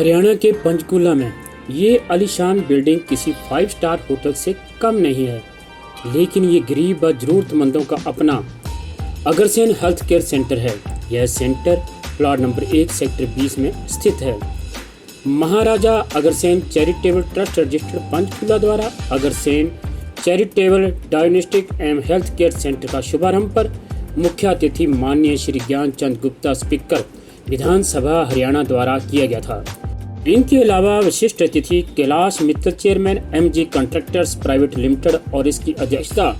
हरियाणा के पंचकूला में ये आलीशान बिल्डिंग किसी 5 स्टार होटल से कम नहीं है, लेकिन ये गरीब व ज़रूरतमंदों का अपना अग्रसेन हेल्थ केयर सेंटर है। यह सेंटर प्लॉट नंबर 1 सेक्टर 20 में स्थित है। Maharaja Agrasen charitable trust registered Panchkula द्वारा अग्रसेन चैरिटेबल डायग्नोस्टिक एवं हेल्थ केयर सेंटर का शुभारंभ पर मुख्य अतिथि माननीय श्री ज्ञानचंद गुप्ता स्पीकर विधानसभा हरियाणा द्वारा किया गया था। इनके अलावा विशिष्ट अतिथि Kailash Mittal chairman MG contractors private limited और इसकी अध्यक्षता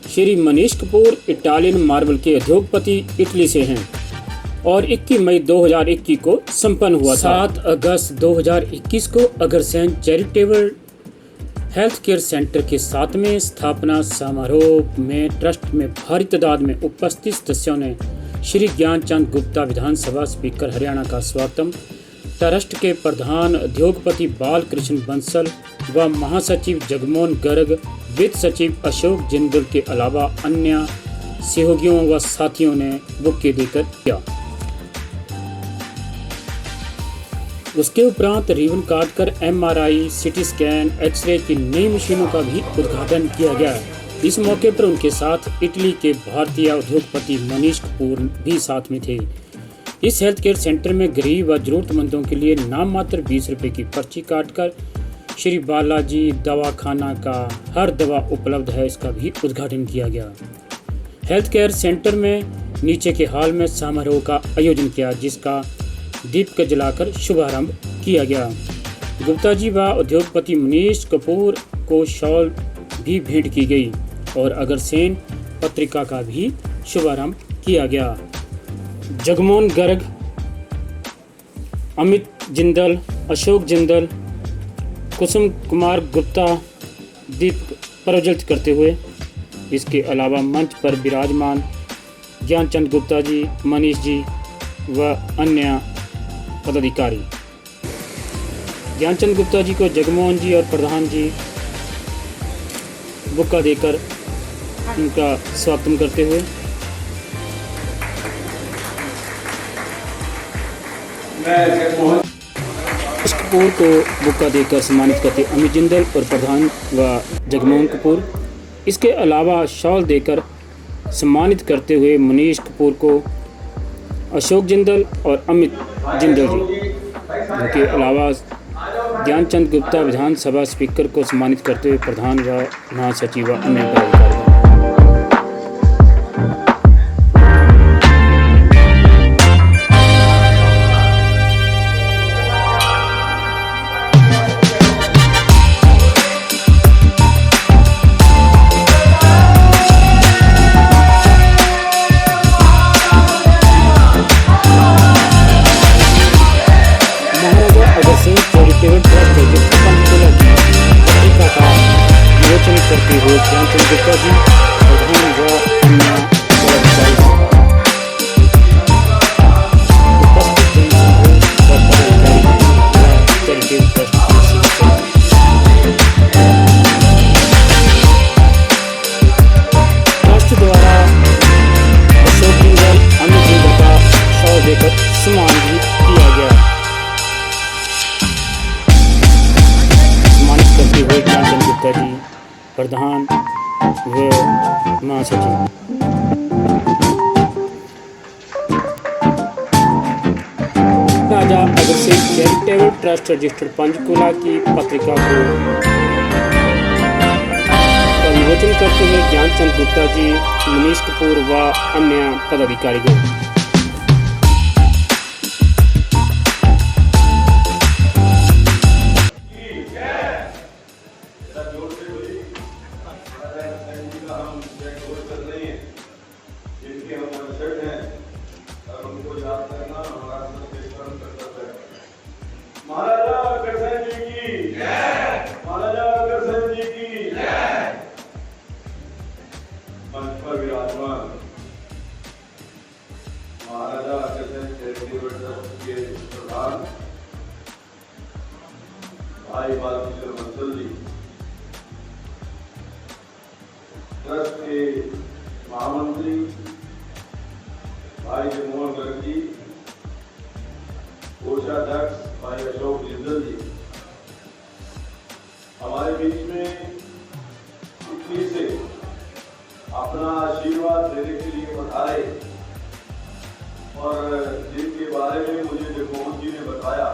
श्री मनीष कपूर इटालियन मार्बल के उद्योगपति इटली से हैं और 21 मई 2021 को संपन्न हुआ था। 7 अगस्त 2021 को Agrasen charitable health care centre के 7वें स्थापना समारोह में ट्रस्ट में भारी तादाद में उपस्थित सदस्यों ने श्री ज्ञानचंद गुप्ता विधानसभा स्पीकर हरियाणा का स्वागतम, ट्रस्ट के प्रधान उद्योगपति बालकृष्ण बंसल व महासचिव जगमोहन गर्ग, वित्त सचिव अशोक जिंदल के अलावा अन्य सहयोगियों व साथियों ने बुके देकर किया। उसके उपरांत रिबन काटकर MRI, CT स्कैन, एक्सरे की नई मशीनों का भी उद्घाटन किया गया। इस मौके पर उनके साथ इटली के भारतीय उद्योगपति मनीष कपूर भी साथ में थे। इस हेल्थ केयर सेंटर में गरीब व जरूरतमंदों के लिए नाम मात्र 20 रुपये की पर्ची काटकर श्री बालाजी दवाखाना का हर दवा उपलब्ध है, इसका भी उद्घाटन किया गया। हेल्थ केयर सेंटर में नीचे के हॉल में समारोह का आयोजन किया, जिसका दीप जलाकर शुभारंभ किया गया। गुप्ता जी व उद्योगपति मनीष कपूर को शॉल भी भेंट की गई और अग्रसेन पत्रिका का भी शुभारंभ किया गया। जगमोहन गर्ग, अमित जिंदल, अशोक जिंदल, कुसुम कुमार गुप्ता दीप प्रज्वलित करते हुए, इसके अलावा मंच पर विराजमान ज्ञानचंद गुप्ता जी, मनीष जी व अन्य पदाधिकारी। ज्ञानचंद गुप्ता जी को जगमोहन जी और प्रधान जी बुक्का देकर उनका स्वागतम करते हुए मनीष कपूर को बुक्का देकर सम्मानित करते अमित जिंदल और प्रधान व जगमोहन कपूर। इसके अलावा शॉल देकर सम्मानित करते हुए मनीष कपूर को अशोक जिंदल और अमित जिंदल जी। उनके अलावा ज्ञानचंद गुप्ता विधानसभा स्पीकर को सम्मानित करते हुए प्रधान व महासचिव व अन्य पदाधिकारी। करते हुए ज्ञानचंद गुप्ता जी प्रधान व अन्य ट्रस्ट द्वारा अशोक जिंदल, अमित जिंदल का शॉल देकर सम्मान भी किया गया। सम्मानित करते हुए ज्ञानचंद गुप्ता जी प्रधान व महासचिव। Raja Agrasen charitable trust registered Panchkula की पत्रिका को विमोचन करते हुए ज्ञानचंद गुप्ता जी, मनीष कपूर व अन्य पदाधिकारीगण। महाराजा अग्रसेन जी की जय, महाराजा अग्रसेन जी की जय। मंच पर विराजमान महाराजा अग्रसेन चैरिटेबल ट्रस्ट के प्रधान भाई बालकृष्ण बंसल जी, ट्रस्ट के महामंत्री भाई जगमोहन गर्ग जी, कोषाध्यक्ष भाई अशोक जिंदल हमारे बीच में इतनी से अपना आशीर्वाद देने के लिए पधारे और जिनके बारे में मुझे जगमोहन जी ने बताया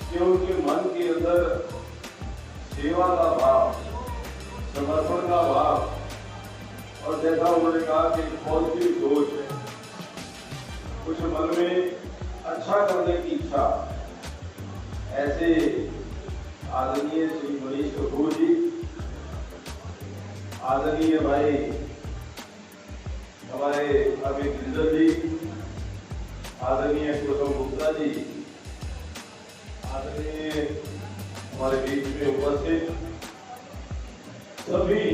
कि उनके मन के अंदर सेवा का भाव, समर्पण का भाव, और जैसा उन्होंने कहा कि पॉजिटिव सोच है, कुछ मन में अच्छा करने की इच्छा। ऐसे आदरणीय श्री मनीष कपूर जी, आदरणीय भाई हमारे अमित जिंदल जी, आदरणीय कुसुम गुप्ता जी, आदरणीय हमारे बीच में उपस्थित सभी,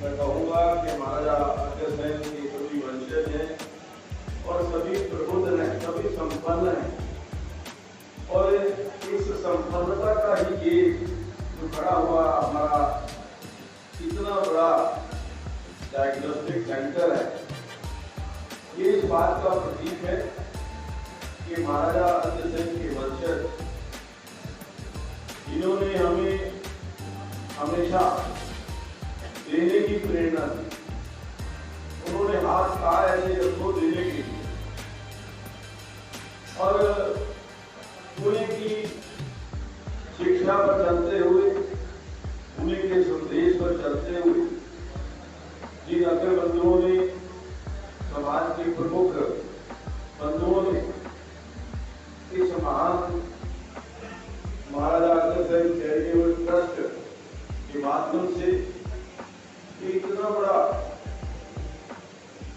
मैं कहूँगा कि महाराजा अग्रसेन के सभी वंशज हैं और सभी प्रबुद्ध हैं, सभी संपन्न हैं। और इस संपन्नता का ही ये जो खड़ा हुआ हमारा इतना बड़ा डायग्नोस्टिक सेंटर है, ये इस बात का प्रतीक है कि महाराजा अग्रसेन के वंशज जिन्होंने हमें हमेशा देने की प्रेरणा दी, उन्होंने हाथ कहा ऐसे रखो देने के लिए, और उन्हीं की शिक्षा पर चलते हुए, उन्हीं के संदेश पर चलते हुए जिन अग्र बंधुओं ने, समाज के प्रमुख बंधुओं ने इस महान महाराजा अग्रसेन चैरिटेबल ट्रस्ट के माध्यम से इतना बड़ा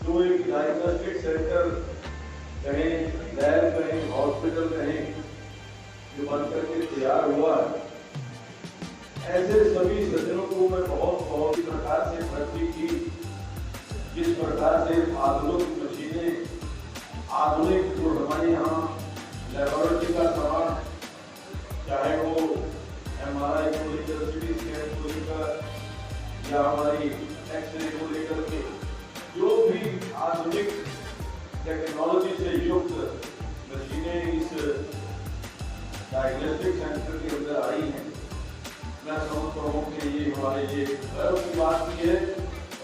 जो एक डायग्नोस्टिक सेंटर कहें, लैब कहें, हॉस्पिटल कहें, जो बन करके तैयार हुआ है, ऐसे सभी सज्जनों को मैं बहुत इस प्रकार से भर्ती की, जिस प्रकार से आधुनिक मशीनें, आधुनिक जो हमारे यहाँ लेबोरेटरी का सामान, चाहे वो MRI को लेकर, CT स्कैन को लेकर या हमारी एक्सरे को लेकर के जो भी आधुनिक टेक्नोलॉजी से युक्त मशीनें इस डायग्नोस्टिक सेंटर के अंदर आई हैं, मैं समझता हूँ कि ये हमारे लिए गर्व की बात भी है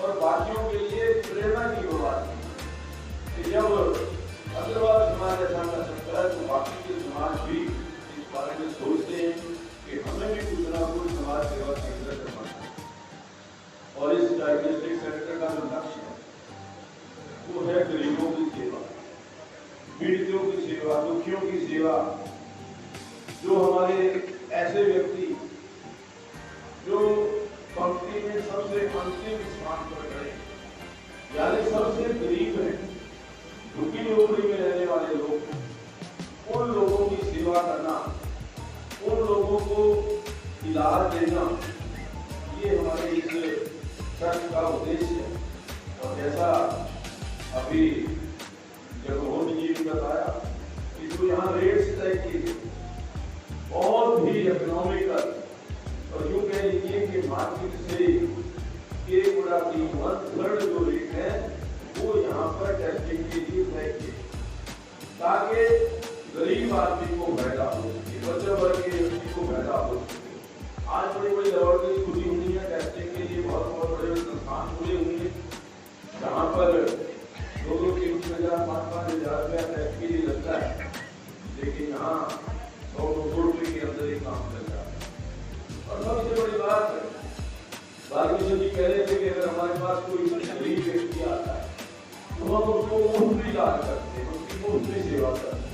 और बाकियों के लिए प्रेरणा की बात है कि जब अग्रवाल समाज ऐसा कर सकता है तो बाकी के समाज भी इस बारे में सोचते हैं कि हमें भी कुछ ना कुछ समाज सेवा केंद्र करना है। और इस डायग्नोस्टिक सेंटर का जो लक्ष्य है वो है गरीबों की सेवा, पीड़ितों की सेवा, दुखियों की सेवा। जो हमारे ऐसे व्यक्ति जो पंक्ति में सबसे अंतिम स्थान पर खड़े, यानी सबसे गरीब है, झुकी झोपड़ी में रहने वाले लोग, उन लोगों की सेवा करना, उन लोगों को इलाज देना, ये हमारे इस ट्रस्ट का उद्देश्य है। और जैसा अभी जगमोहन जी ने बताया कि जो यहाँ रेट्स तय किए बहुत ही इकोनॉमिकल, और यूँ कह लीजिए कि मार्केट से 1/3 जो रेट है वो यहाँ पर टेस्टिंग के लिए तय किए, ताकि गरीब आदमी को फायदा हो, बच्चे वर्ग के व्यक्ति को फायदा हो। आज बड़ी बड़ी लेबोरेटरी खुली हुई है टेस्टिंग के लिए, बहुत बड़े संस्थान खुले हुए हैं जहाँ पर 2-3 हजार 5-5 हजार रुपया टेस्ट के लिए लगता है, लेकिन यहाँ 100-200 रुपये के अंदर ही काम चल रहा है। और सबसे बड़ी बात है, बालकृष्ण जी कह रहे थे कि अगर हमारे पास कोई गरीब व्यक्ति आता है तो हम उसको मुफ्त में इलाज करते हैं, उसकी मुफ्त में सेवा करते हैं।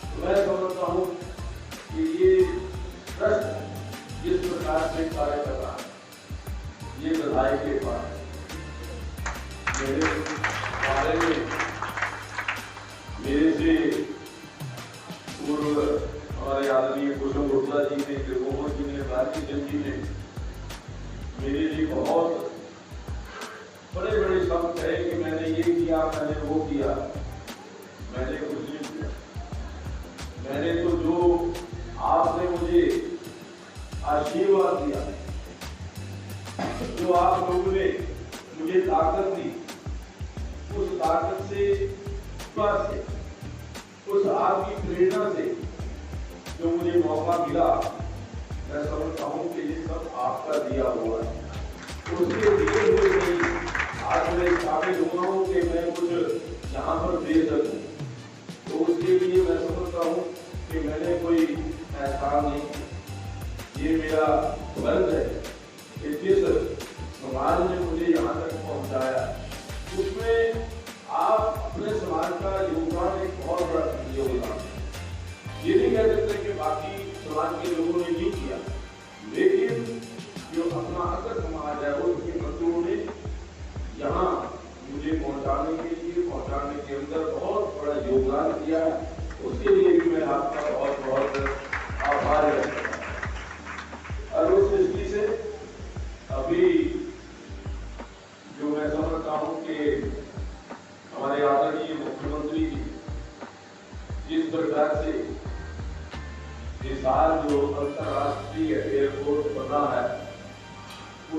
तो मैं समझता हूँ कि ये ट्रस्ट जिस प्रकार से कार्य कर रहा है, ये बधाई के बाद मेरे बारे में मेरे से पूर्व हमारे आदरणीय कुसुम गुप्ता जी ने, जगमोहन जी ने, बालकृष्ण जी ने मेरे लिए बहुत बड़े बड़े शब्द कहे कि मैंने ये किया, मैंने वो किया। मैंने कुछ नहीं किया, मैंने तो जो आपने मुझे आशीर्वाद दिया, जो आप लोगों ने मुझे ताकत दी, उस ताकत से, उस आपकी प्रेरणा से जो मुझे मौका मिला, मैं समझता हूँ कि ये सब आपका दिया हुआ है। उसके दिए हुए नहीं आज मैं काबिल हुआ हूँ कि मैं कुछ यहाँ पर दे सकूँ, तो उसके लिए मैं समझता हूँ कि मैंने कोई एहसान नहीं, ये मेरा फर्ज है कि जिस समाज ने मुझे यहाँ तक पहुँचाया उसमें आप अपने समाज का योगदान एक बहुत बड़ा योगदान है। ये नहीं कह सकते कि बाकी समाज के लोगों ने नहीं किया, लेकिन जो अपना अगर समाज है उसके मजदूरों ने यहाँ मुझे पहुँचाने के अंदर बहुत बड़ा योगदान दिया है। उसके लिए भी मैं आपका बहुत बहुत आभार व्यक्त करता हूँ। और उस दृष्टि से अभी जो मैं समझता हूँ कि हमारे आदरणीय मुख्यमंत्री जी जिस प्रकार से इस साल जो अंतर्राष्ट्रीय एयरपोर्ट बना है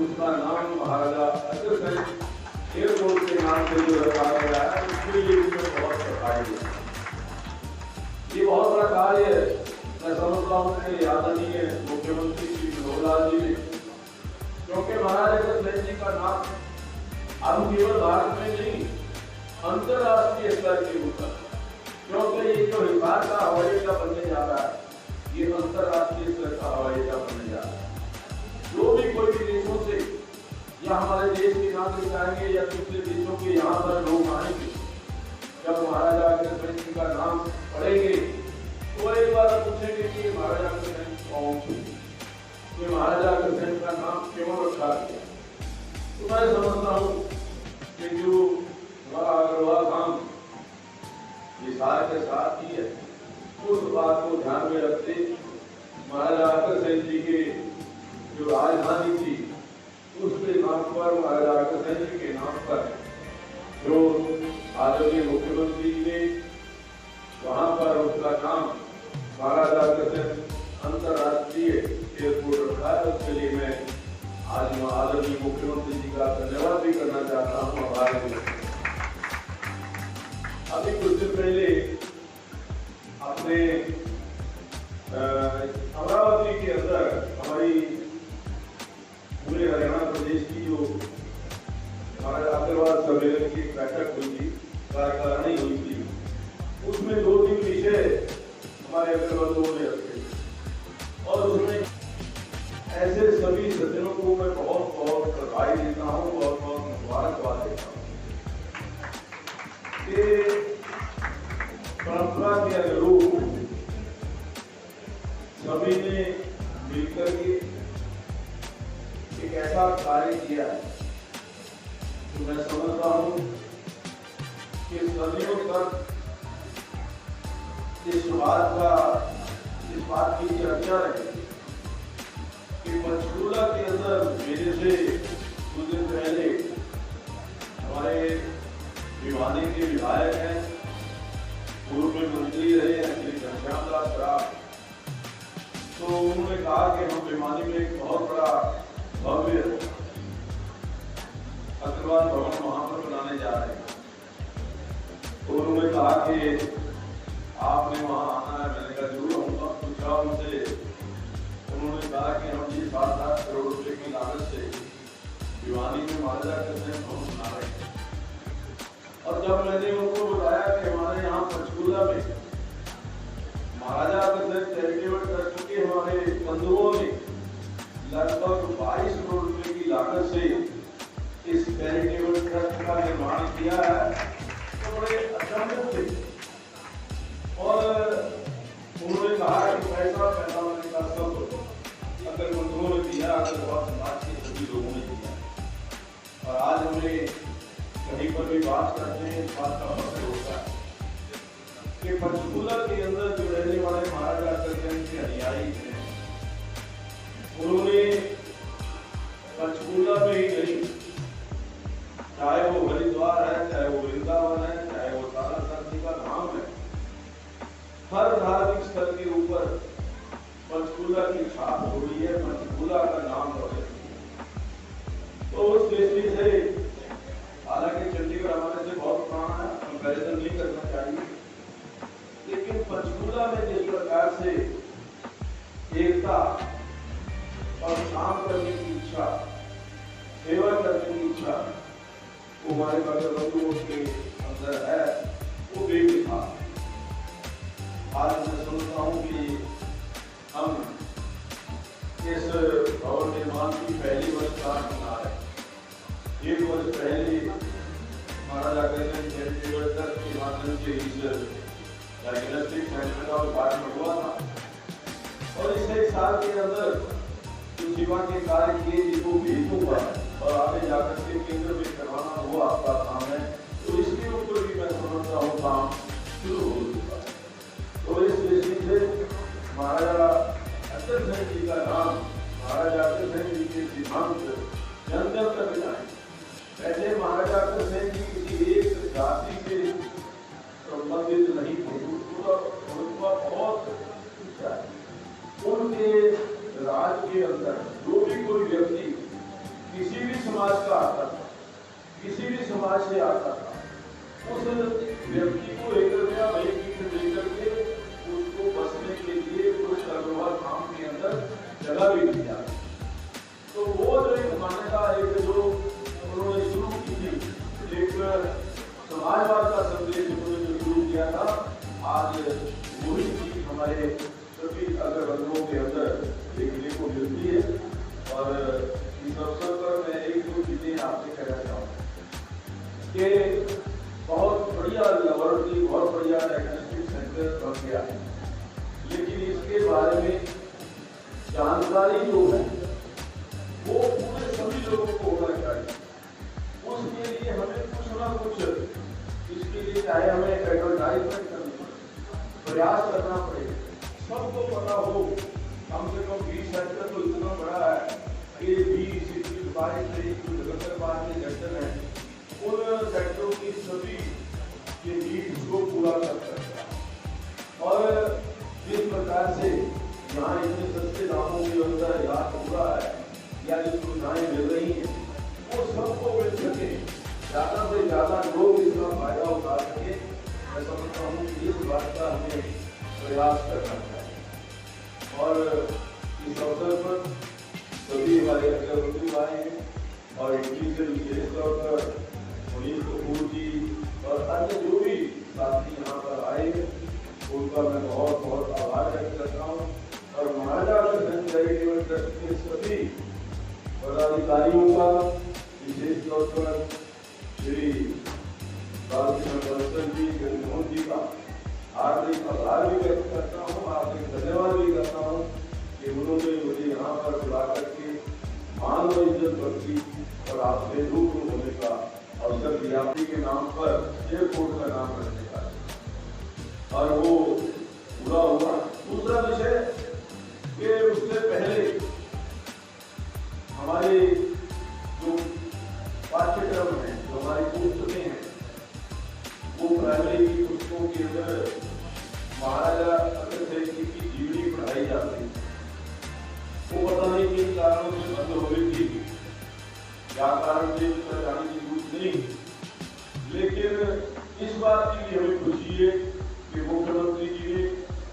उसका नाम महाराजा अग्रसेन एयरपोर्ट के नाम से जो रखा गया है, उसके लिए बहुत बधाई है। ये बहुत बड़ा कार्य है। मैं समझता हूँ कि आदरणीय मुख्यमंत्री श्री मनोहर लाल जी ने, क्योंकि महाराजा अग्रसेन जी का नाम अब केवल भारत में नहीं अंतर्राष्ट्रीय स्तर के ऊपर, क्योंकि ये जो हिसार का हवाई अड्डा बनने जा रहा है ये अंतर्राष्ट्रीय स्तर का हवाई अड्डा बनने जा रहा है। जो भी कोई भी देशों से या हमारे देश के नागरिक आएंगे या दूसरे देशों के यहाँ पर लोग आएंगे, जब महाराजा अग्रसेन जी का नाम पढ़ेंगे तो एक बार पूछेंगे कि महाराजा अग्रसेन कौन थे, कि महाराजा अग्रसेन का नाम क्यों रखा गया। तो मैं समझता हूँ कि जो हमारा अग्रवाल धाम हिसार के साथ ही है, उस बात को ध्यान में रखते महाराजा अग्रसेन जी के जो राजधानी थी उसके नाम पर, महाराजा अग्रसेन जी के नाम पर जो आदरणीय मुख्यमंत्री जी ने वहां पर उसका नाम महाराजा अग्रसेन अंतर्राष्ट्रीय एयरपोर्ट रखा है। उसके लिए मैं आज आदरणीय मुख्यमंत्री जी का धन्यवाद भी करना चाहता हूँ। आभार व्यक्त। अभी कुछ दिन पहले अपने अमरावती के अंदर हमारी पूरे हरियाणा प्रदेश की जो हमारे अग्रवाल सम्मेलन की बैठक हुई थी, कार्यकारिणी हुई थी, उसमें 2-3 विषय हमारे अग्रवालों ने रखे और उसमें ऐसे सभी सज्जनों को मैं बहुत बहुत बधाई देता हूँ, बहुत बहुत मुबारकबाद देता हूँ कि परंपरा के अनुरूप सभी ने मिलकर के एक ऐसा कार्य किया है तो मैं समझता हूँ कि सदियों तक इस बात की चर्चा रही कि पंचकूला के अंदर मेरे से कुछ दिन पहले हमारे भिवानी के विधायक हैं, पूर्व में मंत्री रहे हैं श्री घनश्याम दास सराफ, तो उन्होंने कहा कि हम भिवानी में एक बहुत बड़ा भव्य अग्रवाल भवन वहां पर बनाने जा रहे हैं। तो उन्होंने कहा कि आपने वहां आना है। मैंने कहा जरूर आऊंगा। पूछा उनसे, उन्होंने कहा कि हम ये 7-8 करोड़ रुपए की लागत से भिवानी में महाराजा अग्रसेन भवन बना रहे हैं। और जब मैंने उनको बताया कि हमारे यहाँ पंचकूला में महाराजा अग्रसेन चैरिटेबल ट्रस्ट के हमारे बंधुओं ने लगभग 22 करोड़ रुपए की लागत से इस चैरिटेबल ट्रस्ट का निर्माण किया है, तो बड़े अचंभित थे। और उन्होंने कहा कि पैसा मैंने कहा सब अगर बंधुओं ने दिया, अगर बहुत समाज के सभी लोगों ने दिया। और आज हमें कहीं पर भी बात करते हैं इस बात का मतलब होता है कि पंचकूला के अंदर जो रहने वाले महाराजा अग्रसेन के अनुयायी थे, उन्होंने पंचकूला में ही नहीं, चाहे वो हरिद्वार है, चाहे वो वृंदावन है, चाहे वो ताराचंद जी का धाम है, हर धार्मिक स्थल के ऊपर पंचकूला की छाप छोड़ी है, पंचकूला का नाम रोशन किया। तो उस दृष्टि से हालांकि चंडीगढ़ हमारे से बहुत पुराना है, कंपैरिजन नहीं करना चाहिए, लेकिन पंचकूला में जिस प्रकार से एकता और काम करने की इच्छा, सेवा करने की इच्छा वो हमारे बंधुओं के अंदर है, वो बेमिसाल। आज मैं समझता हूँ कि हम इस भवन निर्माण की पहली वर्षगांठ मना रहे। 1 वर्ष पहले महाराजा अग्रसेन के माध्यम से इस डायग्नोस्टिक सेंटर का उद्घाटन हुआ था और इस 1 साल के अंदर जो सेवा के कार्य किए जिनको भेज हुआ और आगे जाकर के केंद्र में करवाना वो आपका काम है, तो इसके ऊपर भी मैं समझता हूँ काम शुरू हो चुका है। तो इस दृष्टि से महाराजा अग्रसेन जी का नाम, महाराजा अग्रसेन जी के सिद्धांत जन जन तक जाए। पहले महाराजा अग्रसेन जी किसी एक जाति से संबंधित नहीं थे, उनका बहुत ऊंचा है। उनके राज के अंदर जो भी कोई व्यक्ति किसी भी समाज का आता था, किसी भी समाज से आता था, उस व्यक्ति को एक रुपया भय की लेकर के उसको बसने के लिए उस अग्रवाल धाम के अंदर जगह भी दी जाती। तो वो जो एक मान्यता एक जो उन्होंने शुरू की थी, एक समाजवाद का संदेश उन्होंने जो शुरू किया था, आज वही चीज हमारे सभी अग्रबंधुओं के अंदर देखने को मिलती है। और इस अवसर पर मैं 1-2 चीजें आपसे कहना चाहूँगा कि बहुत बढ़िया लैबोरेटरी, बहुत बढ़िया डायग्नोस्टिक सेंटर बन गया है, लेकिन इसके बारे में जानकारी जो है वो पूरे सभी लोगों को होना चाहिए। उसके लिए हमें कुछ ना कुछ इसके लिए चाहे हमें एडवर्टाइजमेंट करनी पड़े, प्रयास करना पड़ेगा, सबको पता हो। कम से कम 20 सेक्टर तो इतना बड़ा है कि 20-22 जो जगतरबाद के सेक्टर है, उन सेक्टरों की सभी ये नीड्स को पूरा कर सकता है। और जिस प्रकार से यहाँ इतने सस्ते दामों के अंदर इलाज हो रहा है या जो सुविधाएं मिल रही हैं, वो सबको मिल सके, ज़्यादा से ज़्यादा लोग इसका फायदा उठा सके। मैं समझता हूँ कि इस बात का हमें प्रयास करना चाहिए। और इस अवसर पर सभी हमारे अग्रबंधु आए हैं और इटली से विशेष तौर पर मुनीर कपूर जी और अन्य जो भी साथी यहाँ पर आए हैं, उनका मैं बहुत बहुत आभार व्यक्त करता हूँ। और महाराजा अग्रसेन चैरिटेबल ट्रस्ट के सभी पदाधिकारियों का विशेष तौर पर श्री बालकृष्ण जी, मोहन जी का हार्दिक आभार भी व्यक्त करता हूँ, हार्दिक धन्यवाद भी करता हूँ कि उन्होंने मुझे यहाँ पर बुला करके मान व इज्जत बख्शी और आपसे रूबरू होने का अवसर दिया के नाम पर एयरपोर्ट का नाम रखने का, और वो पूरा हुआ। दूसरा विषय कि उससे पहले हमारे जो पाठ्यक्रम है, जो हमारी पुस्तकें हैं, वो प्राइमरी की पुस्तकों के अंदर महाराजा अग्रसेन जी की जीवनी पढ़ाई जाती है। वो पता नहीं किन कारणों से बंद हो गई थी, क्या कारण थे उसका जाने की जरूरत नहीं, लेकिन इस बात की भी हमें खुशी है कि मुख्यमंत्री जी ने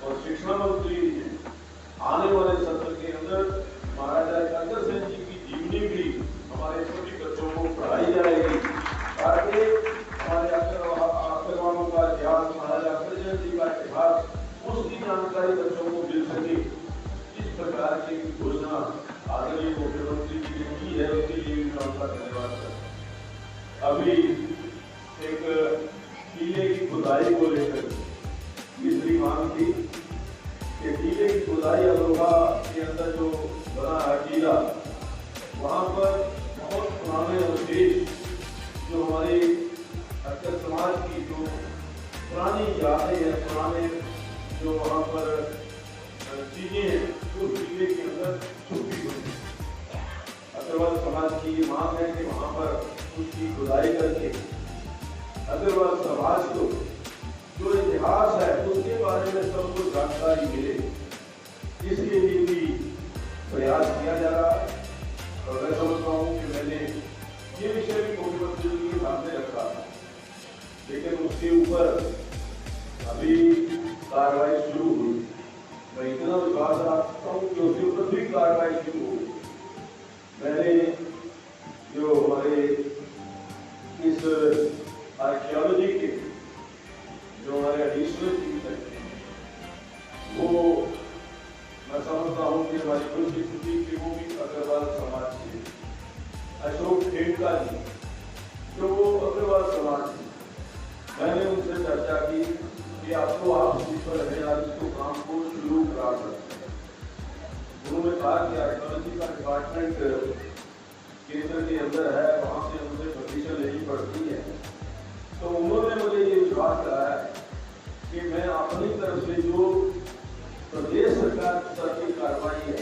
और शिक्षा मंत्री जी ने आने वाले सत्र के अंदर महाराजा अग्रसेन जी की जीवनी भी हमारे सभी बच्चों को पढ़ाई जाएगी, ताकि हमारे अग्रवालों का इतिहास, महाराजा अग्रसेन जी का इतिहास, उसकी जानकारी बच्चों को मिल सके। इस प्रकार की घोषणा आदरणीय मुख्यमंत्री जी ने की है, उसके लिए भी मैं उनका धन्यवाद करता हूँ। अभी एक किले की खुदाई को लेकर तीसरी मांग थी कि किले की खुदाई अमरोहा के अंदर जो बना है किला, वहाँ पर बहुत पुराने अवशेष जो हमारे अक्सर समाज की जो पुरानी यादें हैं, पुराने जो वहाँ पर चीजें हैं, तो किले के अंदर छुपी हुई है। अग्रवाल समाज की ये मांग है कि वहाँ पर उसकी खुदाई करके अग्रवाल समाज को जो इतिहास है उसके बारे में सबको जानकारी मिले, इसके लिए भी प्रयास किया जा रहा है। और मैं समझता हूँ कि मैंने ये विषय भी मुख्यमंत्री जी के सामने रखा था, लेकिन उसके ऊपर अभी कार्रवाई शुरू हुई। मैं इतना विश्वास समझता हूँ कि उसके ऊपर भी कार्रवाई शुरू हुई। मैंने जो हमारे इस आर्कियोलॉजी के जो हमारे एडिशनल चीज है वो मैं समझता हूँ कि हमारी खुशी खुशी की वो भी अग्रवाल समाज से अशोक खेड़का जी जो वो अग्रवाल समाज से मैंने उनसे चर्चा की कि आपको आप इस पर है आज इसको काम को शुरू करा सकते हैं। उन्होंने कहा कि आर्कियोलॉजी का डिपार्टमेंट केंद्र के अंदर है, वहाँ से मुझे परमिशन लेनी पड़ती है। तो उन्होंने मुझे ये विश्वास कराया कि मैं अपनी तरफ से जो प्रदेश सरकार स्तर की कार्रवाई है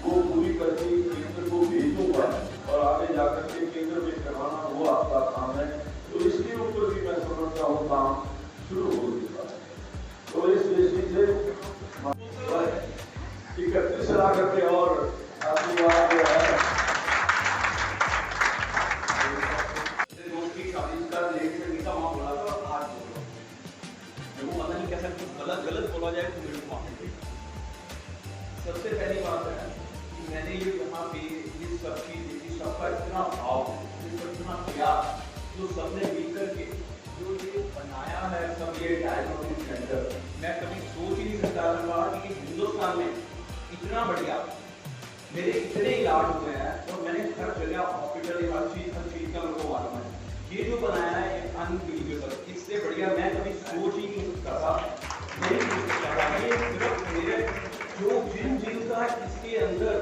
वो पूरी करके केंद्र को भेजूंगा और आगे जाकर के केंद्र में करवाना वो आपका काम है। तो इसके ऊपर भी मैं समझता हूँ काम शुरू हो चुका है। तो इस दृष्टि से 31 लाख रुपये और आशीर्वाद जो है गलत बोला जाए तो मेरे को माफी। सबसे पहली बात है कि मैंने ये यहाँ पे ये सब चीज सबका इतना भाव इतना प्यार जो सबने मिलकर के जो ये बनाया है सब ये डायग्नोस्टिक सेंटर, मैं कभी सोच ही नहीं सकता था कि हिंदुस्तान में इतना बढ़िया मेरे इतने इलाज हुए हैं और मैंने हर जगह हॉस्पिटल हर चीज का मेरे को मालूम है। ये जो बनाया है अनबिलीवेबल, इससे बढ़िया मैं कभी सोच ही नहीं सकता था। मेरे जो जिन का इसके अंदर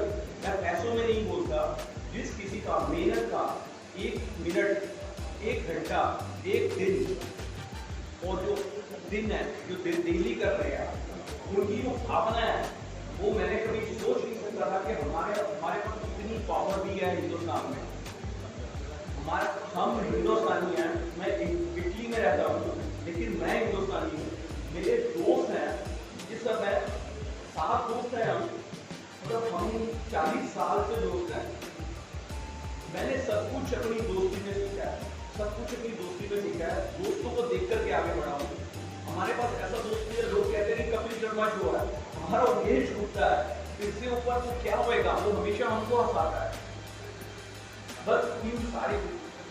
मैं पैसों में नहीं बोलता, जिस किसी का मेहनत का 1 मिनट 1 घंटा 1 दिन और जो दिन है जो डेली कर रहे हैं उनकी जो भावना है वो मैंने कभी सोच नहीं सकता था कि हमारे पास इतनी पावर भी है हिंदुस्तान में। हम हिंदुस्तानी हैं, मैं इटली में रहता हूँ लेकिन मैं हिंदुस्तानी हूँ। मेरे दोस्त हैं जिस सब है 7 दोस्त हैं मतलब हम 40 साल से दोस्त हैं। मैंने सब कुछ अपनी दोस्ती में सीखा है, सब कुछ अपनी दोस्ती में सीखा है। दोस्तों को देख करके आगे बढ़ा हूँ। हमारे पास ऐसा दोस्त है, लोग कहते हैं कि कपिल शर्मा शो है, हमारा उद्देश्य छूटता है इससे ऊपर तो क्या होएगा, वो हमेशा हमको हंसाता है। बस इन सारे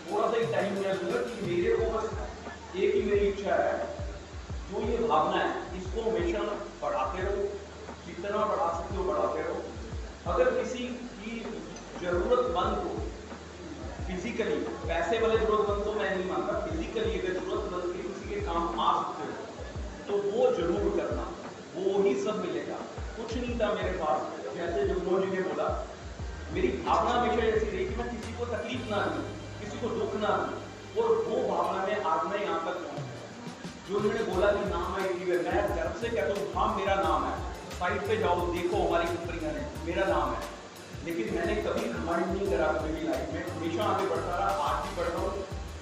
थोड़ा सा ही टाइम मिला कि मेरे को बस एक ही मेरी इच्छा है, जो ये भावना है इसको हमेशा बढ़ाते रहो, जितना बढ़ा सकते हो बढ़ाते रहो। अगर किसी की जरूरतमंद को फिजिकली, पैसे वाले जरूरतमंद तो मैं नहीं मानता, फिजिकली अगर जरूरतमंद के किसी के काम आ सकते हो तो वो जरूर करना, वो ही सब मिलेगा। कुछ नहीं था मेरे पास, जैसे जगमोहन जी ने बोला, मेरी भावना हमेशा ऐसी रही कि मैं किसी को तकलीफ ना दूं, किसी को दुख ना दूं, और वो भावना में आज मैं यहाँ तक पहुंचा। जो उन्होंने बोला कि नाम है मैं गर्व से कहता हूँ हाँ मेरा नाम है, साइट पे जाओ देखो हमारी कंपनियां हैं, मेरा नाम है। लेकिन मैंने कभी घमंड नहीं करा मेरी लाइफ में, हमेशा आगे बढ़ता रहा, आज भी बढ़ रहा हूँ।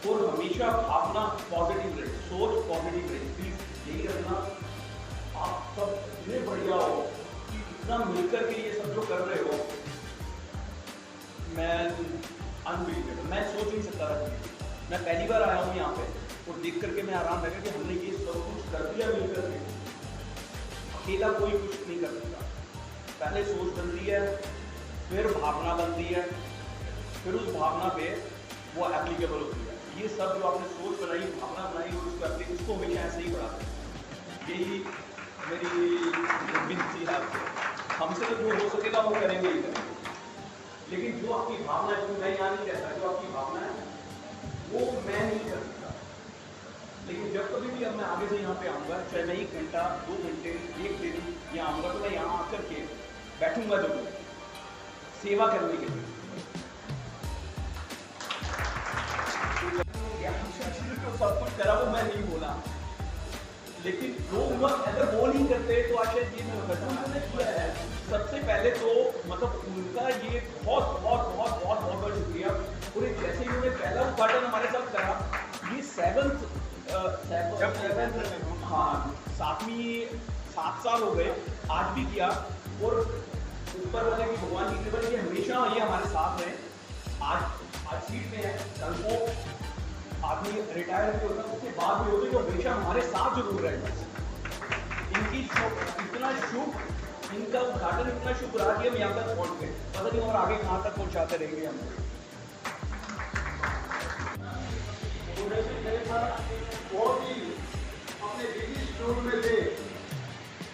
और हमेशा भावना पॉजिटिव रहे, सोच पॉजिटिव रहे, प्लीज यही रखना। आप सब इतने बढ़िया हो कि इतना मिलकर के ये सब जो कर रहे हो, मैं अनबिलीवेबल, मैं सोच नहीं सकता था। मैं पहली बार आया हूँ यहाँ पे और देख करके मैं आराम लगा कि हमने ये सब कुछ कर दिया मिलकर के। अकेला कोई कुछ नहीं कर सकता। पहले सोच बनती है, फिर भावना बनती है, फिर उस भावना पे वो एप्लीकेबल होती है। ये सब जो आपने सोच बनाई, भावना बनाई और उसको इसको हमेशा ऐसे ही बढ़ाते हैं। यही मेरी विनती है आपको। हमसे तो जो हो सकेगा वो करेंगे ही करेंगे, लेकिन जो आपकी भावना है, जो मैं यहाँ नहीं कहता, जो आपकी भावना है वो मैं नहीं कर सकता। लेकिन जब कभी भी अब मैं आगे से यहाँ पे आऊँगा, चाहे मैं 1 घंटा 2 घंटे 1 दिन यहाँ आऊँगा, तो मैं यहाँ आकर के बैठूंगा जरूर सेवा करने के लिए। तो सब कुछ करा वो मैं नहीं बोला, लेकिन लोग अगर वो नहीं करते तो आज ये नहीं होता। उन्होंने किया है, सबसे पहले तो मतलब उनका ये बहुत बहुत बहुत बहुत बहुत बहुत शुक्रिया। और जैसे ही उन्होंने पहला उद्घाटन हमारे साथ करा, ये 7th हाँ 7 साल हो गए, आज भी किया। और ऊपर वाले की भगवान की कृपा, ये हमेशा ये हमारे साथ है। आज सीट में है, कल को आदमी रिटायर भी होता है, उसके बाद भी होते, जो हमेशा हमारे साथ जरूर रहेगा। इनकी इतना शुभ इनका उद्घाटन इतना शुभ रहा कि हम यहाँ तक पहुँच गए, पता नहीं और आगे कहाँ तक पहुँचाते रहेंगे हम। उन्होंने भी कई बार बहुत ही अपने बिजी शेड्यूल में थे,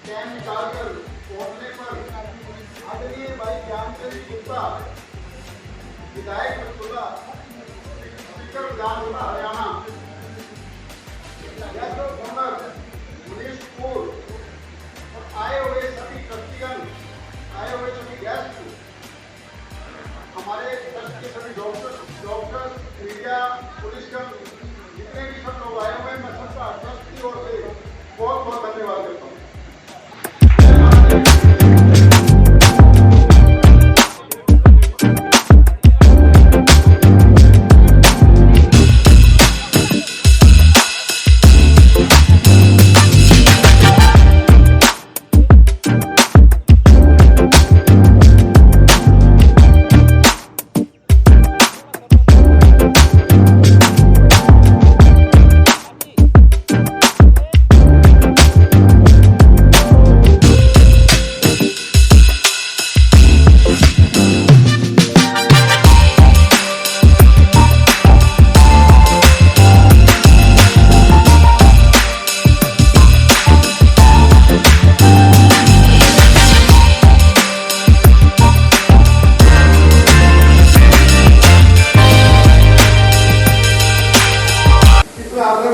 टाइम निकालकर पहुंचने पर आदरणीय भाई ज्ञानचंद गुप्ता, विधायक पंचकुला, स्पीकर विधानसभा हरियाणा, गवर्नर मनीष कपूर और आए हुए सभी ट्रस्टीगण, आए हुए सभी गेस्ट, हमारे ट्रस्ट के सभी डॉक्टर, मीडिया, पुलिसगण, जितने भी सब लोग आए हुए हैं, मैं सबका ट्रस्ट की ओर से बहुत बहुत धन्यवाद देता हूँ।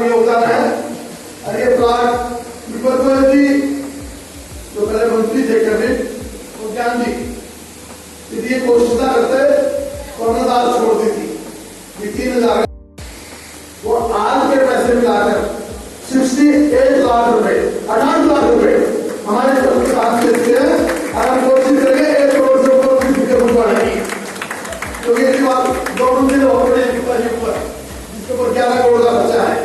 योगदान है। और ये प्लाट जी जो पहले मंत्री थे कैबिनेट और ज्ञान जी यदि ये कोशिश करते कोरोना दाल छोड़ दी थी, ये 3,000 वो आज के पैसे मिलाकर 68 लाख रुपए, 58 लाख रुपए हमारे सबके साथ देते हैं। और हम कोशिश करेंगे 1 करोड़ से ऊपर बढ़ाने की, क्योंकि ये बात गवर्नमेंट ने ऊपर जिसके ऊपर 11 करोड़ का खर्चा है।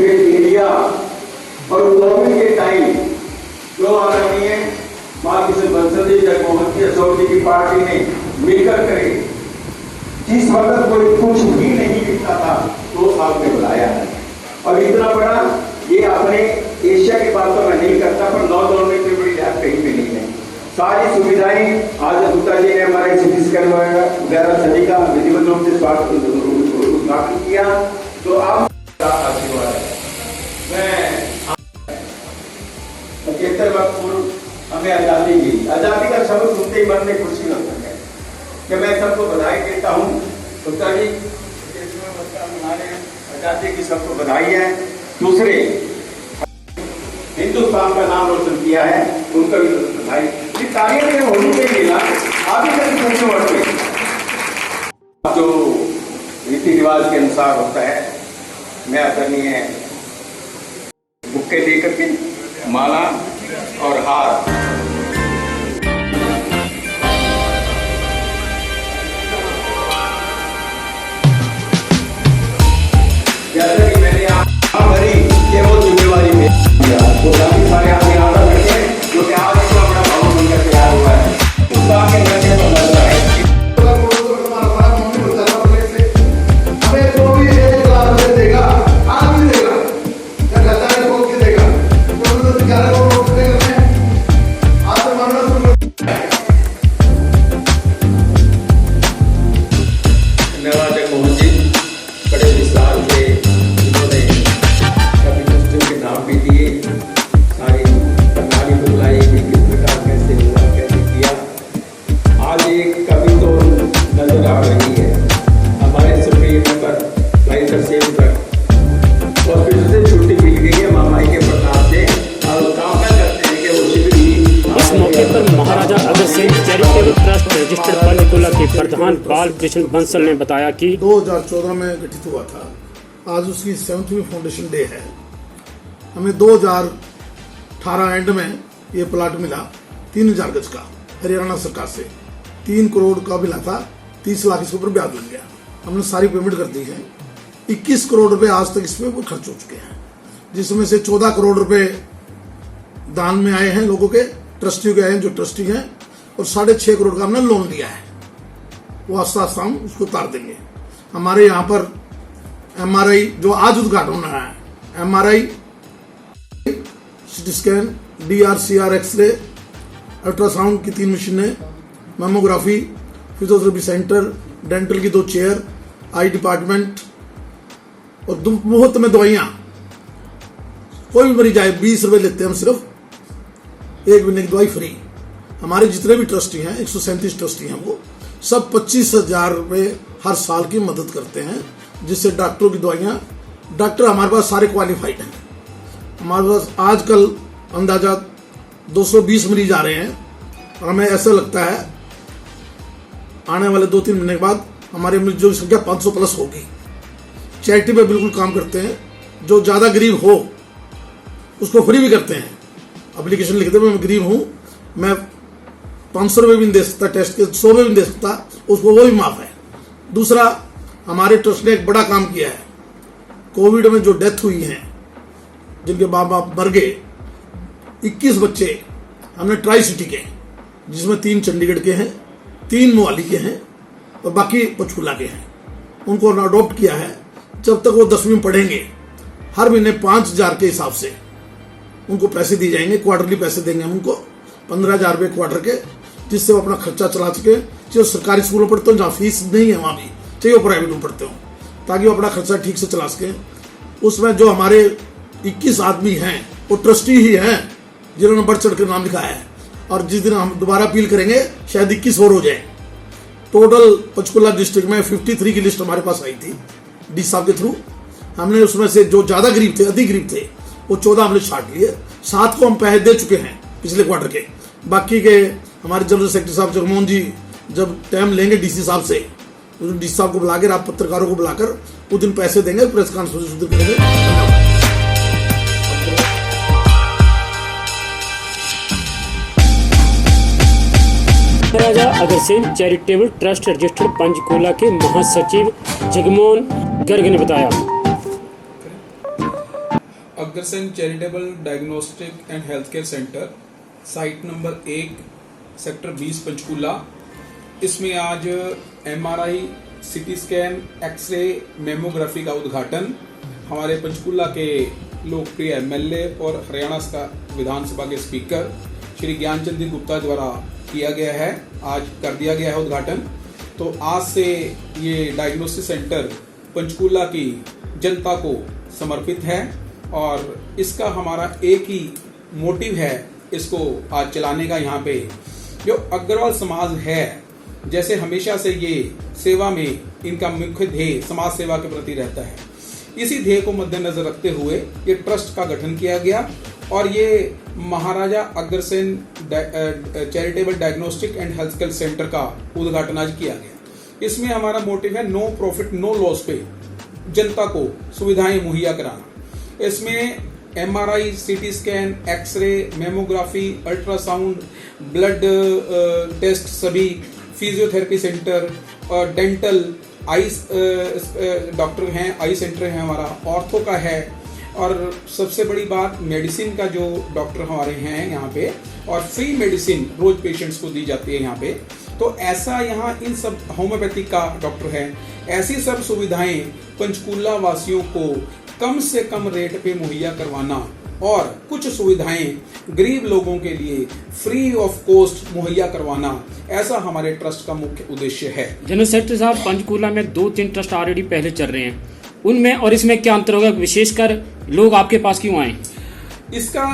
एरिया और कोविड के टाइम जो आदरणीय माननीय बंसल जी जगमोहन की असौटी की पार्टी ने मिलकर करे, जिस वक्त कोई कुछ भी नहीं दिखता था 2 साल में बुलाया है। और इतना बड़ा ये अपने एशिया की बात तो मैं नहीं करता, पर नॉर्थ में इतनी बड़ी लैब कहीं भी नहीं है। सारी सुविधाएं आज गुप्ता जी ने हमारे सिटी स्कैन वगैरह सभी का विधिवत रूप से उद्घाटन किया। तो आप आशीर्वाद है। मैं 75 वर्ष पूर्व हमें आजादी की, आजादी का शब्द सुनते ही मन में खुशी लगता है कि मैं सबको बधाई देता हूँ। गुप्ता जी हमारे आजादी की सबको बधाई है। दूसरे हिंदुस्तान का नाम रोशन किया है, उनका भी बधाई। ये तालियां होनी चाहिए ना आगे तक वर्ष में, जो रीति रिवाज के अनुसार होता है। मैं आदरणीय बुक्के लेकर के माला और हार जैसे कि मैंने भरी ये वो जिम्मेवारी में तो काफी सारे आदमी आदर करके जो कि आज इतना बड़ा भवन बनकर तैयार हुआ है, उसका आगे करने को लग रहा है। रजिस्टर्ड पंचकुला के प्रधान बाल कृष्ण बंसल ने बताया कि 2014 में गठित हुआ था, आज उसकी 7वीं फाउंडेशन डे है। हमें 2018 एंड में ये प्लाट मिला 3,000 गज का, हरियाणा सरकार से 3 करोड़ का मिला था। 30 लाख इसके ऊपर ब्याज लग गया, हमने सारी पेमेंट कर दी है। 21 करोड़ रुपए आज तक इसमें खर्च हो चुके हैं, जिसमें से 14 करोड़ रुपए दान में आए हैं, लोगों के ट्रस्टियों के आए हैं जो ट्रस्टी हैं, और 6.5 करोड़ का हमने लोन दिया है। वो आस्ता आस्ता हम उसको उतार देंगे। हमारे यहाँ पर MRI जो आज उद्घाटन हो रहा है, MRI, CT scan, DRCR X ray, ultrasound की 3 मशीनें, मेमोग्राफी, फिजियोथेरेपी सेंटर, डेंटल की 2 चेयर, आई डिपार्टमेंट और मुफ्त में दवाइयाँ। कोई भी मरीज आए 20 रुपए लेते हैं हम, सिर्फ 1 महीने की दवाई फ्री। हमारे जितने भी ट्रस्टी हैं, 137 ट्रस्टी हैं, वो सब 25,000 रुपये हर साल की मदद करते हैं, जिससे डॉक्टरों की दवाइयाँ, डॉक्टर हमारे पास सारे क्वालिफाइड हैं। हमारे पास आजकल अंदाजा 220 मरीज आ रहे हैं और हमें ऐसा लगता है आने वाले 2-3 महीने के बाद हमारे मरीजों की संख्या 500 प्लस होगी। चैरिटी पे बिल्कुल काम करते हैं, जो ज़्यादा गरीब हो उसको फ्री भी करते हैं। एप्लीकेशन लिखते हैं, मैं गरीब हूँ, मैं 500 रुपये भी नहीं दे सकता टेस्ट के, 100 रुपये भी नहीं दे सकता, उसको वो भी माफ है। दूसरा, हमारे ट्रस्ट ने एक बड़ा काम किया है। कोविड में जो डेथ हुई है, जिनके माँ बाप मर गए, 21 बच्चे हमने ट्राई सिटी के, जिसमें 3 चंडीगढ़ के हैं, 3 मोहाली के हैं और बाकी पंचकुला के हैं, उनको अडॉप्ट किया है। जब तक वो 10वीं में पढ़ेंगे, हर महीने 5,000 के हिसाब से उनको पैसे दिए जाएंगे, क्वार्टरली पैसे देंगे हम उनको, 15,000 रुपये क्वार्टर के, जिससे वो अपना खर्चा चला सके। चाहे सरकारी स्कूलों में पढ़ते हो जहाँ फीस नहीं है वहाँ भी, चाहे वो प्राइवेट में पढ़ते हो, ताकि वो अपना खर्चा ठीक से चला सकें। उसमें जो हमारे 21 आदमी हैं वो ट्रस्टी ही हैं, जिन्होंने बढ़ चढ़ कर नाम लिखा है, और जिस दिन हम दोबारा अपील करेंगे शायद 21 और हो जाए। टोटल पंचकुला डिस्ट्रिक्ट में 53 की लिस्ट हमारे पास आई थी डी साहब के थ्रू। हमने उसमें से जो ज़्यादा गरीब थे, अधिक गरीब थे, वो 14 हमने छाट लिए। 7 को हम पैसे दे चुके हैं पिछले क्वार्टर के। बाकी के हमारे जनरल सेक्रेटरी साहब जगमोहन जी जब टाइम लेंगे डीसी साहब से, डीसी साहब को बुलाकर, आप पत्रकारों को बुलाकर उस दिन पैसे देंगे, प्रेस कॉन्फ्रेंस उस दिन करेंगे। Maharaja Agrasen charitable trust registered Panchkula के महासचिव जगमोहन गर्ग ने बताया। Agrasen charitable diagnostic and health care centre, site number 1, sector 20 Panchkula. इसमें आज MRI, CT scan, x ray, mammography का उद्घाटन हमारे पंचकुला के लोकप्रिय MLA और हरियाणा का विधानसभा के स्पीकर श्री ज्ञानचंद गुप्ता द्वारा किया गया है। आज कर दिया गया है उद्घाटन। तो आज से ये डायग्नोस्टिक सेंटर पंचकुला की जनता को समर्पित है और इसका हमारा एक ही मोटिव है इसको आज चलाने का। यहाँ पे जो अग्रवाल समाज है, जैसे हमेशा से ये सेवा में इनका मुख्य ध्येय समाज सेवा के प्रति रहता है, इसी ध्येय को मद्देनजर रखते हुए ये ट्रस्ट का गठन किया गया और ये Maharaja Agrasen charitable diagnostic and health care centre का उद्घाटन आज किया गया। इसमें हमारा मोटिव है नो प्रॉफिट नो लॉस पे जनता को सुविधाएं मुहैया कराना। इसमें MRI, CT scan, x ray, mammography, ultrasound, blood test सभी, फिजियोथेरेपी सेंटर और डेंटल, आई डॉक्टर हैं, आई सेंटर है हमारा, ऑर्थो का है और सबसे बड़ी बात मेडिसिन का जो डॉक्टर हमारे हैं यहाँ पे, और फ्री मेडिसिन रोज पेशेंट्स को दी जाती है यहाँ पे। तो ऐसा यहाँ इन सब होम्योपैथिक का डॉक्टर है, ऐसी सब सुविधाएं पंचकुला वासियों को कम से कम रेट पे मुहैया करवाना और कुछ सुविधाएं गरीब लोगों के लिए फ्री ऑफ कॉस्ट मुहैया करवाना, ऐसा हमारे ट्रस्ट का मुख्य उद्देश्य है। जनरल सेक्रेटरी साहब, पंचकुला में 2-3 ट्रस्ट ऑलरेडी पहले चल रहे हैं, उनमें और इसमें क्या अंतर होगा? विशेषकर लोग आपके पास क्यों आए? इसका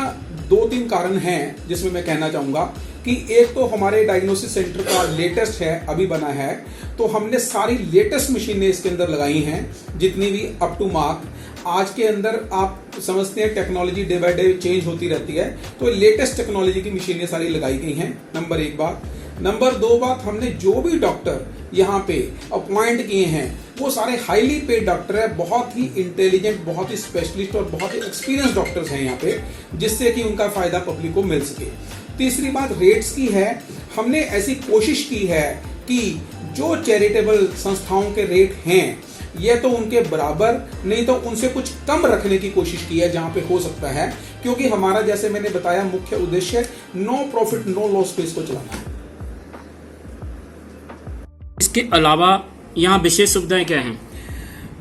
2-3 कारण हैं जिसमें मैं कहना चाहूंगा कि एक तो हमारे डायग्नोसिस सेंटर का लेटेस्ट है, अभी बना है, तो हमने सारी लेटेस्ट मशीनें इसके अंदर लगाई हैं, जितनी भी अप टू मार्क। आज के अंदर आप समझते हैं technology day by day change होती रहती है, तो लेटेस्ट टेक्नोलॉजी की मशीनें सारी लगाई गई हैं। नंबर 1 बात। नंबर 2 बात, हमने जो भी डॉक्टर यहाँ पे अपॉइंट किए हैं वो सारे हाईली पेड डॉक्टर है, बहुत ही इंटेलिजेंट, बहुत ही स्पेशलिस्ट और बहुत ही एक्सपीरियंस डॉक्टर्स हैं यहाँ पे, जिससे कि उनका फायदा पब्लिक को मिल सके। तीसरी बात रेट्स की है। हमने ऐसी कोशिश की है कि जो चैरिटेबल संस्थाओं के रेट हैं ये तो उनके बराबर नहीं तो उनसे कुछ कम रखने की कोशिश की है जहां पे हो सकता है, क्योंकि हमारा जैसे मैंने बताया मुख्य उद्देश्य नो प्रॉफिट नो लॉस पे इसको चलाना है। इसके अलावा यहाँ विशेष सुविधाएं क्या हैं?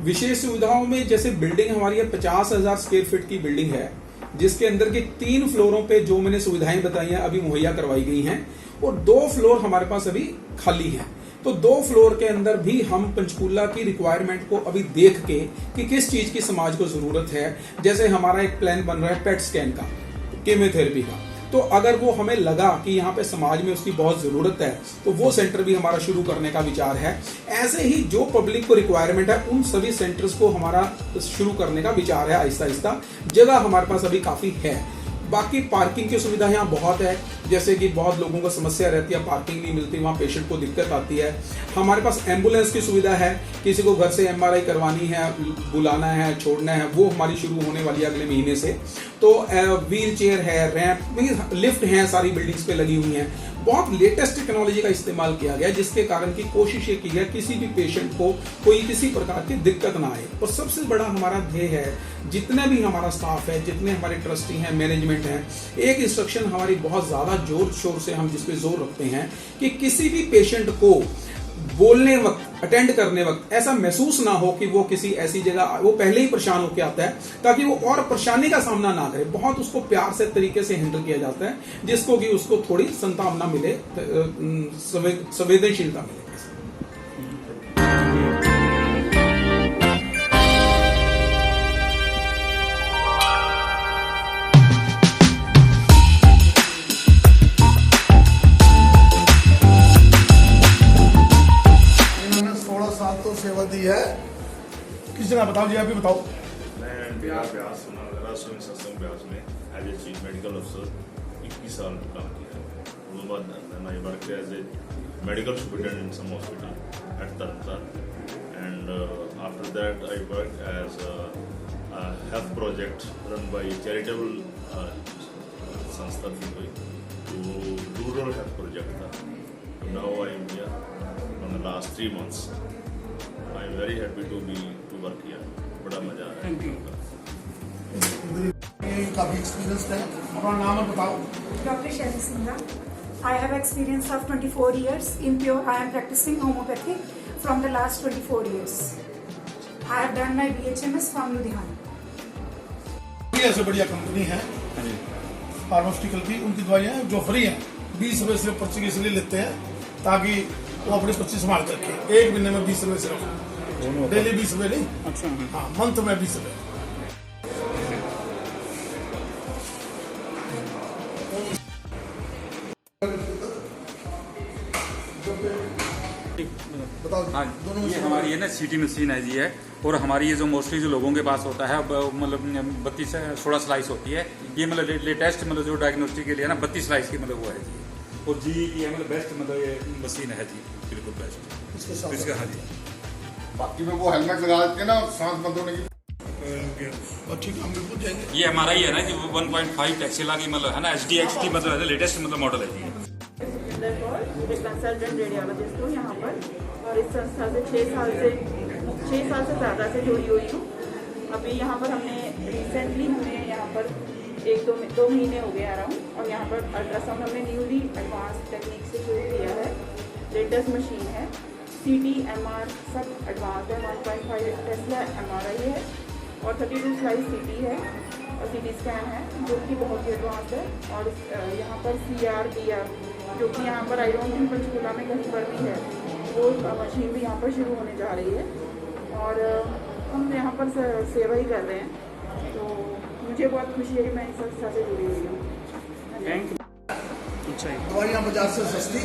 विशेष सुविधाओं में जैसे बिल्डिंग हमारी 50,000 स्क्वायर फीट की बिल्डिंग है, जिसके अंदर के 3 फ्लोरों पे जो मैंने सुविधाएं बताई हैं अभी मुहैया करवाई गई हैं और 2 फ्लोर हमारे पास अभी खाली हैं। तो 2 फ्लोर के अंदर भी हम पंचकूला की रिक्वायरमेंट को अभी देख के कि किस चीज की समाज को जरूरत है, जैसे हमारा एक प्लान बन रहा है पेट स्कैन का, केमोथेरेपी का, तो अगर वो हमें लगा कि यहाँ पे समाज में उसकी बहुत जरूरत है तो वो सेंटर भी हमारा शुरू करने का विचार है। ऐसे ही जो पब्लिक को रिक्वायरमेंट है उन सभी सेंटर्स को हमारा शुरू करने का विचार है। आहिस्ता आहिस्ता जगह हमारे पास अभी काफी है। बाकी पार्किंग की सुविधा यहाँ बहुत है, जैसे कि बहुत लोगों को समस्या रहती है, पार्किंग नहीं मिलती, वहाँ पेशेंट को दिक्कत आती है। हमारे पास एम्बुलेंस की सुविधा है, किसी को घर से MRI करवानी है, बुलाना है, छोड़ना है, वो हमारी शुरू होने वाली है अगले महीने से। तो व्हील चेयर है, रैंप, लिफ्ट हैं, सारी बिल्डिंग्स पे लगी हुई हैं। बहुत लेटेस्ट टेक्नोलॉजी का इस्तेमाल किया गया, जिसके कारण की कोशिश ये की है किसी भी पेशेंट को कोई किसी प्रकार की दिक्कत ना आए। और सबसे बड़ा हमारा ध्येय है, जितने भी हमारा स्टाफ है, जितने हमारे ट्रस्टी हैं, मैनेजमेंट है, एक इंस्ट्रक्शन हमारी बहुत ज्यादा जोर शोर से हम जिसपे जोर रखते हैं कि किसी भी पेशेंट को बोलने वक्त, अटेंड करने वक्त ऐसा महसूस ना हो कि वो किसी ऐसी जगह, वो पहले ही परेशान होकर आता है, ताकि वो और परेशानी का सामना ना करे। बहुत उसको प्यार से तरीके से हैंडल किया जाता है, जिसको कि उसको थोड़ी संतावना मिले, संवेदनशीलता मिले। सेवा दी है। किस जगह बताओ जी, आप ही बताओ। मैं ब्यास राष्ट्रीय सत्संग ब्यास में एज ए चीफ मेडिकल अफसर 21 साल काम किया है। उसके बाद I work as a medical superintendent in some hospital at Tarn Taran and after that I work as a health project run by charitable संस्था थी कोई, तो रूरल हेल्थ प्रोजेक्ट था। Now I am here from the last 3 months। I am very happy to work here. बड़ा मजा आया। काफी experience है। अपना नाम और बताओ। Dr. Shailesh Singha. I have experience of 24 years in pure. I am practicing homeopathy from the last 24 years. I have done my BHMS from Ludhiana. ऐसे बढ़िया कंपनी है फार्मास्यूटिकल की, उनकी दवाइयाँ जो फ्री हैं 20 रुपए सिर्फ पर्ची के इसलिए लेते हैं ताकि वो अपनी पर्ची संभाल करके। एक महीने में 20 रुपए सिर्फ, डेली 20 रुपए नहीं। अच्छा। हाँ, मंथ में 20 रुपए। हाँ, ये हमारी है ना सीटी मशीन है जी है, और हमारी ये जो मोस्टली जो लोगों के पास होता है मतलब 32 से 16 स्लाइस होती है। ये मतलब लेटेस्ट मतलब जो डायग्नोस्टिक के लिए ना 32 स्लाइस की मतलब वो है जी, और जी की है मतलब बेस्ट मतलब ये मशीन है जी, बिल्कुल बेस्ट इसका। हाँ जी, बाकी में वो हेलमेट लगा देते हैं ना सांस बंद होने की। ठीक, हम बिल्कुल जाएंगे। ये हमारा ही है ना कि 1.5 टेक्सिला की मतलब है ना HDX की मतलब लेटेस्ट मतलब मॉडल है जी। कंसल्टेंट रेडियोलॉजिस्ट हूँ यहाँ पर, और इस संस्था से 6 साल से ज़्यादा से जुड़ी हुई हूँ। अभी यहाँ पर हमने रिसेंटली यहाँ पर 1-2 महीने हो गए आ रहा हूँ, और यहाँ पर अल्ट्रासाउंड हमने न्यूली एडवांस टेक्निक से शुरू किया है। लेटेस्ट मशीन है, CT MR सब एडवांस है। 1.5 टेस्ला MRI है और 32 स्लाइस CT है और CT स्कैन है, जो कि बहुत ही एडवांस है। और यहाँ पर CR/DR, जो कि यहाँ पर आई डोंट थिंक पंचकूला में कहीं पर भी है, वो मशीन भी यहाँ पर शुरू होने जा रही है। और हम यहाँ पर सेवा ही कर रहे हैं, तो मुझे बहुत खुशी है कि मैं इस संस्था से जुड़ी हुई हूँ। Thank you. दवाइयाँ बाजार से सस्ती,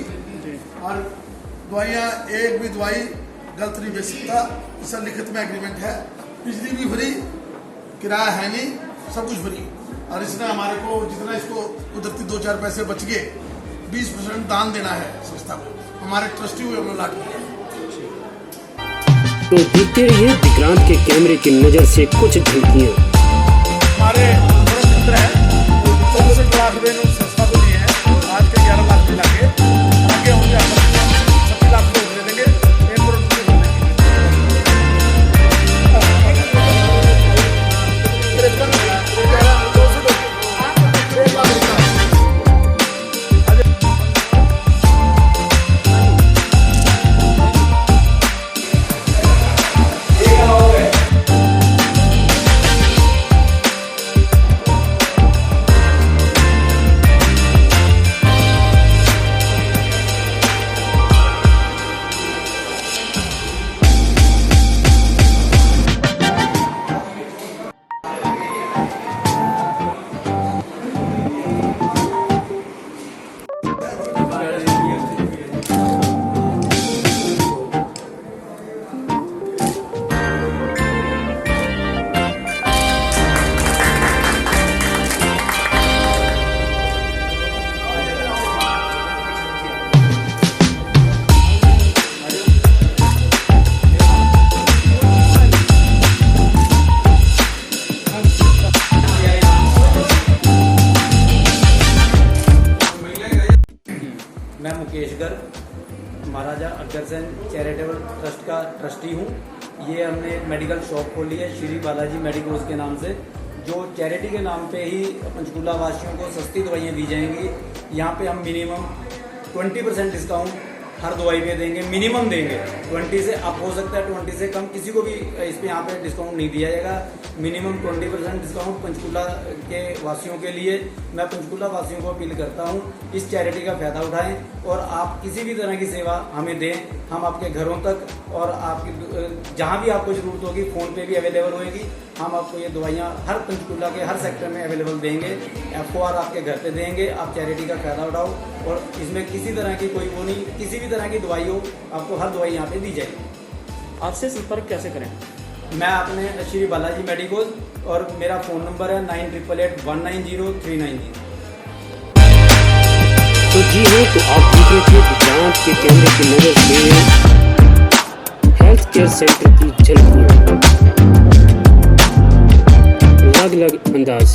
और दवाइयाँ एक भी दवाई गलत नहीं बेच सकता, इसका लिखित में एग्रीमेंट है। बिजली भी फ्री, किराया है नहीं, सब कुछ फ्री। और इसने हमारे को जितना इसको कुदरती 2-4 पैसे बच गए, 20% दान देना है संस्था को। हमारे ट्रस्टी हुए हम लाट लिए। तो देखते रहिए विक्रांत के कैमरे की नजर से कुछ झलकियां। हमारे मित्र हैं, 64 लाख रुपए संस्था को दिए हैं, आज के 11 लाख मिला के आगे होंगे 70 लाख रुपए दे देंगे, 1 करोड़ रुपए दे देंगे। शेखर, महाराजा अग्रसेन चैरिटेबल ट्रस्ट का ट्रस्टी हूँ। ये हमने मेडिकल शॉप खोली है श्री बालाजी मेडिकोज के नाम से, जो चैरिटी के नाम पे ही पंचकूला वासियों को सस्ती दवाइयाँ दी जाएंगी। यहाँ पे हम मिनिमम 20% डिस्काउंट हर दवाई पे देंगे, मिनिमम देंगे। 20 से अप हो सकता है, 20 से कम किसी को भी इस पे यहाँ पे डिस्काउंट नहीं दिया जाएगा। मिनिमम 20% डिस्काउंट पंचकूला के वासियों के लिए। मैं पंचकूला वासियों को अपील करता हूँ इस चैरिटी का फायदा उठाएं और आप किसी भी तरह की सेवा हमें दें। हम आपके घरों तक और आपकी जहाँ भी आपको जरूरत होगी फ़ोन पे भी अवेलेबल होगी। हम आपको ये दवाइयाँ हर पंचकूला के हर सेक्टर में अवेलेबल देंगे। FOR आपके घर पे देंगे। आप चैरिटी का फायदा उठाओ और इसमें किसी तरह की कोई वो नहीं, किसी भी तरह की दवाई हो आपको हर दवाई यहाँ पे दी जाएगी। आपसे संपर्क कैसे करें? मैं अपने श्री बालाजी मेडिकोज और मेरा फ़ोन नंबर है 9888190390। तो जी हाँ, तो आप देख रहे थे गुजरात के कैमरे की नजर में हेल्थ केयर सेंटर की झलकियाँ, अलग अलग अंदाज।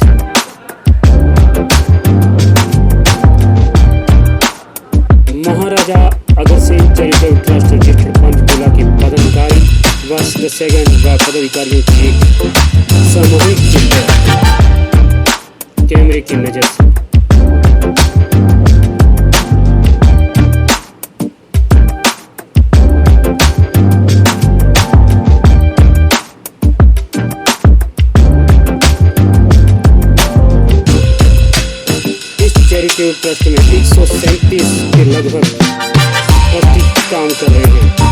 Maharaja Agrasen charitable trust registered Panchkula के पदाधिकारी व सदस्यगण व पदाधिकारियों की एक सामूहिक चित्र कैमरे की नजर से। चैरिटेबल ट्रस्ट में 137 के लगभग ट्रस्टी काम कर रहे हैं।